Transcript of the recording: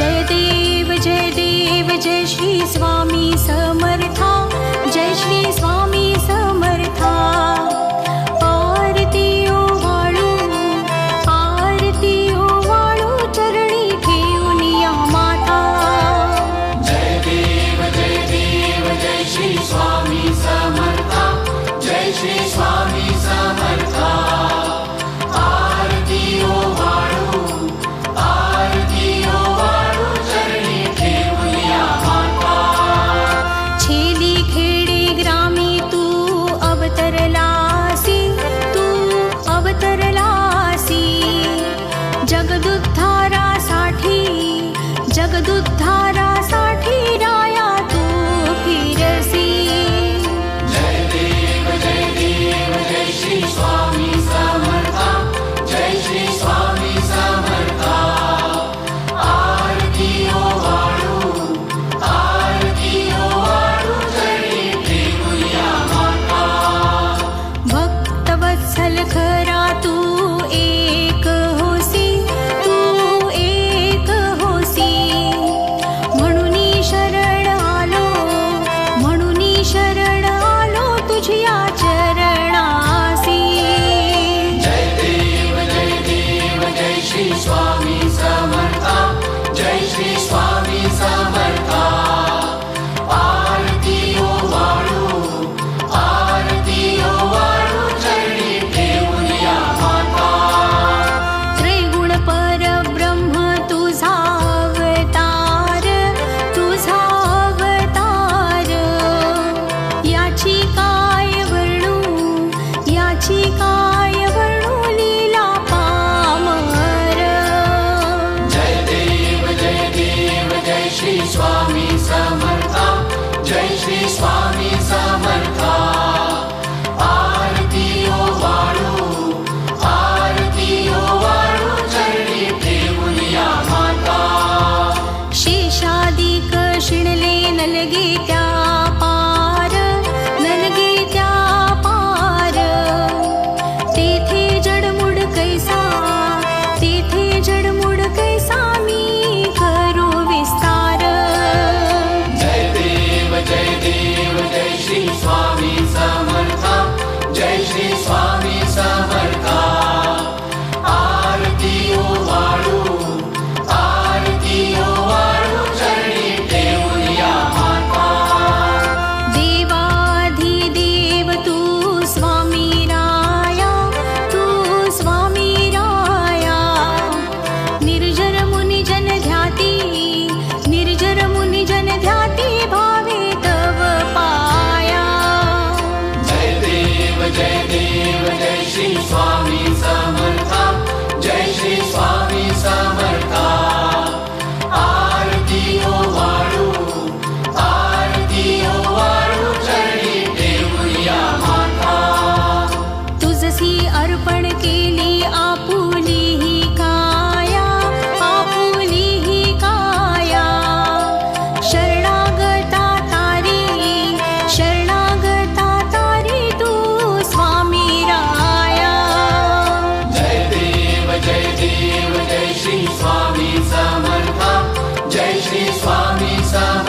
जय देव जय श्री स्वामी समर्था, जय श्री स्वामी समर्था। आरती ओवाळू चरणी ठेवून या माता। जय देव जय श्री स्वामी समर्था, जय श्री स्वामी समर्था। आरती ओवाळू चरणी ठेवून या माता। छेली खेडे ग्रामी तू अवतरलासी, जगदुद्धारासाठी राया तू फिरसी। जय देव जय श्री स्वामी समर्था, जय श्री स्वामी समर्था। आरती ओवाळू चरणी ठेवून या माता। भक्तवत्सल खरा तू एक होसी, शरण आलो तुझ्या चरणासी। जय देव जय श्री स्वामी समर्था, जय श्री स्वामी समर्था। आरती ओवाळू चरणी ठेवून या माता। त्रैगुण परब्रह्म तुझा अवतार, याची काय वर्णू लीला पामर। जय देव जय श्री स्वामी समर्था, जय श्री स्वामी समर्था। आरती ओवाळू चरणी ठेवून या माता। शेषादिक शिणले नलगे त्या पार, तेथे जडमुड कैसा मी करू विस्तार। जय देव जय श्री स्वामी समर्था, जय श्री स्वामी समर्था। आरती ओवाळू चरणी ठेवून या माता। देवाधिदेव तू स्वामी राया, निर्जर मुनि जन ध्याती भावे तव पाया। जय देव जय श्री स्वामी समर्था, जय श्री स्वामी समर्था। आरती ओवाळू चरणी ठेवून या माता। तुझसी अर्पण केली आपुली ही काया, शरणागता तारी तू स्वामी राया। जय देव जय श्री स्वामी समर्था, जय श्री स्वामी समर्था।